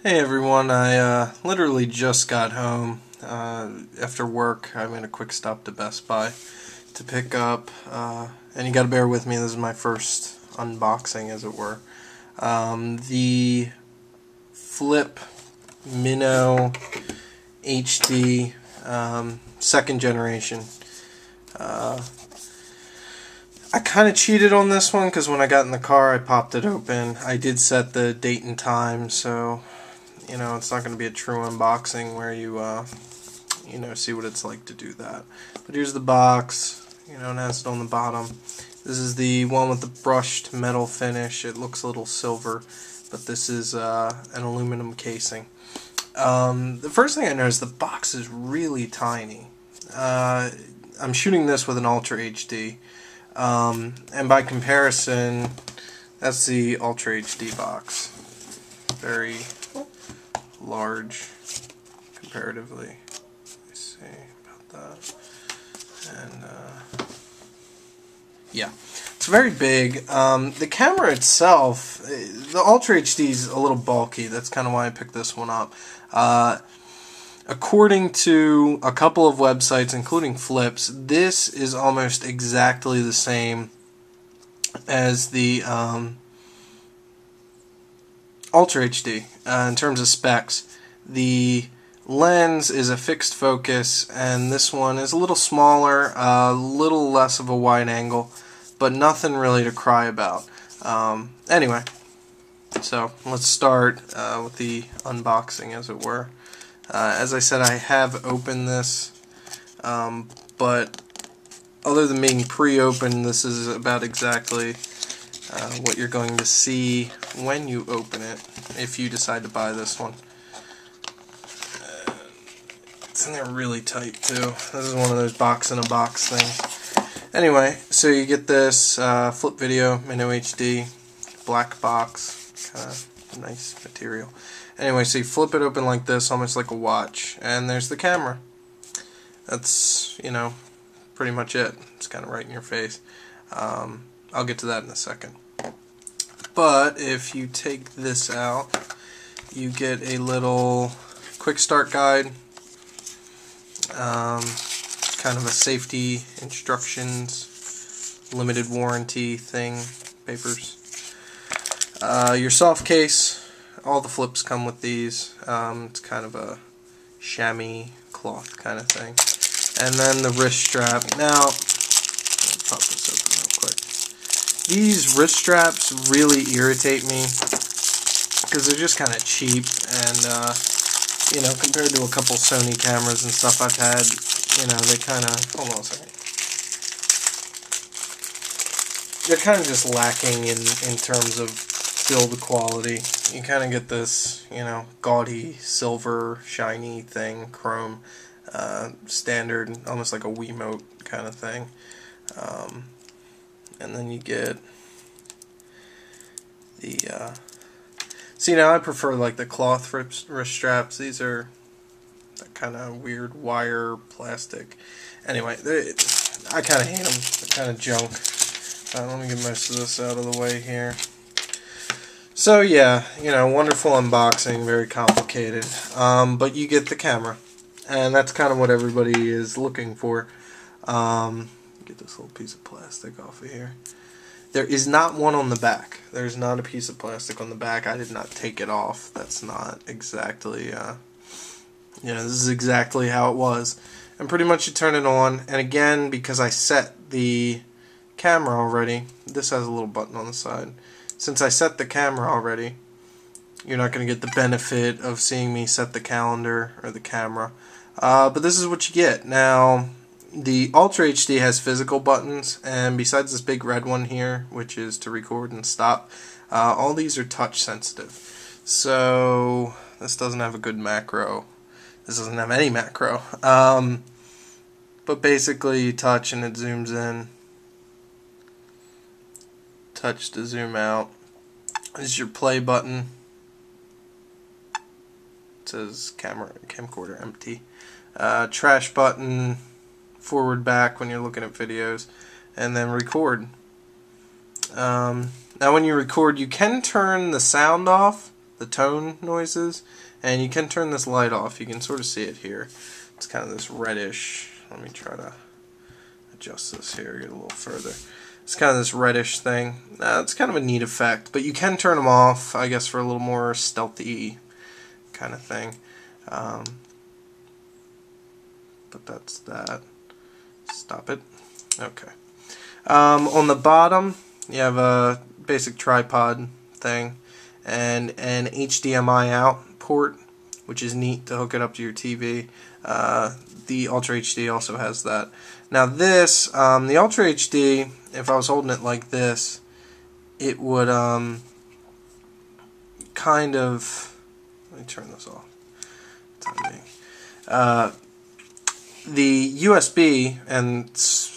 Hey everyone, I literally just got home after work. I made a quick stop to Best Buy to pick up, and you gotta bear with me, this is my first unboxing as it were, the Flip MinoHD Second Generation. I kind of cheated on this one because when I got in the car I popped it open. I did set the date and time, so you know, it's not going to be a true unboxing where you, you know, see what it's like to do that. But here's the box, you know, it has it on the bottom. This is the one with the brushed metal finish. It looks a little silver, but this is an aluminum casing. The first thing I noticed, the box is really tiny. I'm shooting this with an UltraHD, and by comparison, that's the UltraHD box. Very large comparatively. Let's see about that. And yeah, it's very big. The camera itself, the UltraHD is a little bulky. That's kind of why I picked this one up. According to a couple of websites, including Flip's, this is almost exactly the same as the UltraHD in terms of specs. The lens is a fixed focus, and this one is a little smaller, a little less of a wide angle, but nothing really to cry about. Anyway, so let's start with the unboxing, as it were. As I said, I have opened this, but other than being pre-opened, this is about exactly what you're going to see when you open it, if you decide to buy this one. It's in there really tight too. This is one of those box-in-a-box things. Anyway, so you get this Flip Video mini-HD black box, kind of nice material. Anyway, so you flip it open like this, almost like a watch, and there's the camera. That's, you know, pretty much it. It's kind of right in your face. I'll get to that in a second. But if you take this out, you get a little quick start guide, kind of a safety instructions, limited warranty thing, papers. Your soft case, all the Flips come with these. It's kind of a chamois cloth kind of thing. And then the wrist strap. Now, let's pop this open real quick. These wrist straps really irritate me because they're just kind of cheap, and you know, compared to a couple Sony cameras and stuff I've had, you know, they kind of, hold on a second, they're kind of just lacking in terms of build quality. You kind of get this, you know, gaudy silver shiny thing, chrome, standard, almost like a Wiimote kind of thing. And then you get the see, now I prefer like the cloth wrist straps. These are that kind of weird wire plastic. Anyway, I kind of hate them. They're kind of junk. Let me get most of this out of the way here. So yeah, you know, wonderful unboxing, very complicated, but you get the camera, and that's kind of what everybody is looking for. Get this little piece of plastic off of here. There is not one on the back. There's not a piece of plastic on the back. I did not take it off. That's not exactly, you know, this is exactly how it was. And pretty much you turn it on, and again, because I set the camera already, this has a little button on the side. Since I set the camera already, you're not going to get the benefit of seeing me set the calendar or the camera. But this is what you get. Now, the UltraHD has physical buttons, and besides this big red one here, which is to record and stop, all these are touch sensitive. So this doesn't have a good macro. This doesn't have any macro. But basically you touch and it zooms in. Touch to zoom out. This is your play button. It says camcorder empty. Trash button, forward back when you're looking at videos, and then record. Now when you record, you can turn the sound off. the tone noises. And you can turn this light off. You can sort of see it here. It's kind of this reddish. Let me try to adjust this here, get a little further. It's kind of this reddish thing. It's kind of a neat effect, but you can turn them off, I guess, for a little more stealthy kind of thing. But that's that. Stop it. Okay. On the bottom, you have a basic tripod thing and an HDMI out port, which is neat to hook it up to your TV. The UltraHD also has that. Now this, the UltraHD, if I was holding it like this, it would kind of, let me turn this off. The USB, and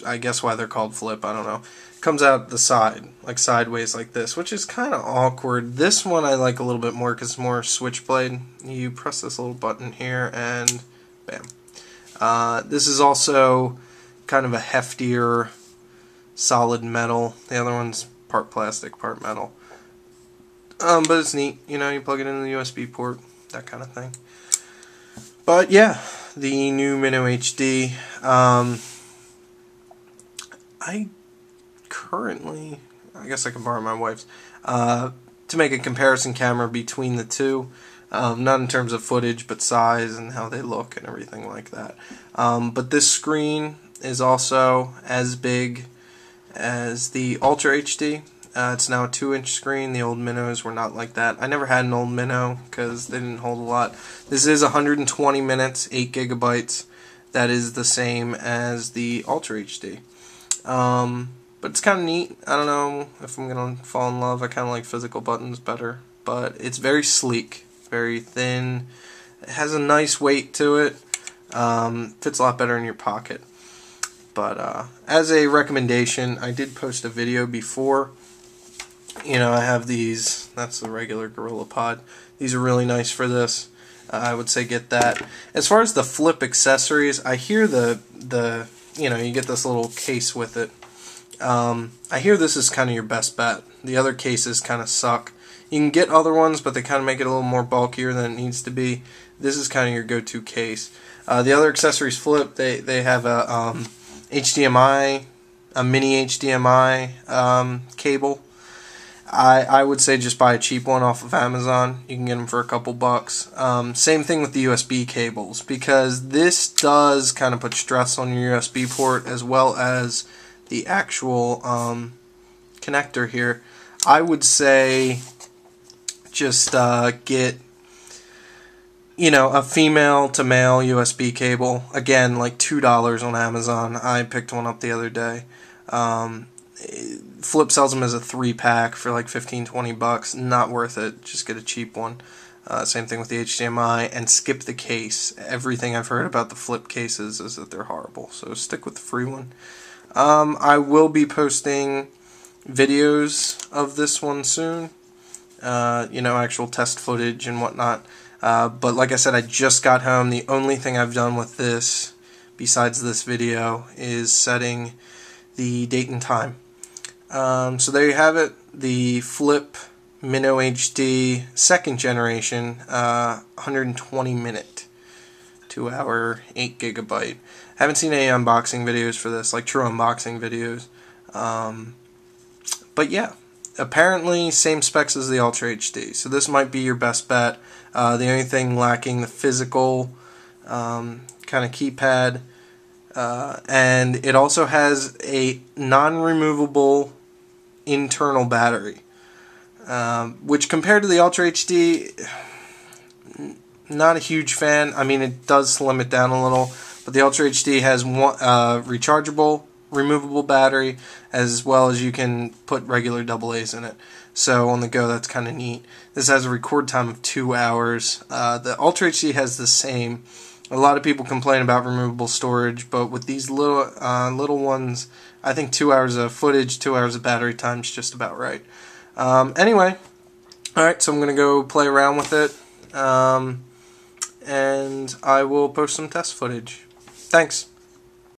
I guess why they're called Flip, I don't know, comes out the side, like sideways like this, which is kind of awkward. This one I like a little bit more because it's more switchblade. You press this little button here and bam. This is also kind of a heftier solid metal. The other one's part plastic, part metal. But it's neat, you know, you plug it in the USB port, that kind of thing. But yeah, the new mini-HD. I currently, I guess I can borrow my wife's, to make a comparison camera between the two. Not in terms of footage, but size and how they look and everything like that. But this screen is also as big as the UltraHD. It's now a 2-inch screen. The old Minos were not like that. I never had an old Mino because they didn't hold a lot. This is 120 minutes, 8 gigabytes. That is the same as the UltraHD. But it's kind of neat. I don't know if I'm going to fall in love. I kind of like physical buttons better. But it's very sleek, very thin. It has a nice weight to it. Fits a lot better in your pocket. But as a recommendation, I did post a video before. You know, I have these. That's the regular GorillaPod. These are really nice for this. I would say get that. As far as the Flip accessories, I hear the you know, you get this little case with it. I hear this is kind of your best bet. The other cases kind of suck. You can get other ones, but they kind of make it a little more bulkier than it needs to be. This is kind of your go-to case. The other accessories Flip, they have a HDMI, a mini-HDMI cable. I would say just buy a cheap one off of Amazon. You can get them for a couple bucks. Same thing with the USB cables, because this does kind of put stress on your USB port as well as the actual connector here. I would say just get, you know, a female to male USB cable. Again, like $2 on Amazon. I picked one up the other day. Flip sells them as a 3-pack for like 15-20 bucks. Not worth it. Just get a cheap one. Same thing with the HDMI, and skip the case. Everything I've heard about the Flip cases is that they're horrible, so stick with the free one. I will be posting videos of this one soon. You know, actual test footage and whatnot. But like I said, I just got home. The only thing I've done with this, besides this video, is setting the date and time. So there you have it, the Flip MinoHD Second Generation, 120 minute, 2 hour, 8 gigabyte. Haven't seen any unboxing videos for this, like true unboxing videos. But yeah, apparently same specs as the UltraHD, so this might be your best bet. The only thing lacking, the physical kind of keypad. And it also has a non-removable internal battery, which compared to the UltraHD, not a huge fan. I mean, it does slim it down a little, but the UltraHD has one rechargeable, removable battery, as well as you can put regular AA's in it. So on the go, that's kind of neat. This has a record time of 2 hours. The UltraHD has the same. A lot of people complain about removable storage, but with these little ones, I think 2 hours of footage, 2 hours of battery time is just about right. Anyway, alright, so I'm going to go play around with it, and I will post some test footage. Thanks.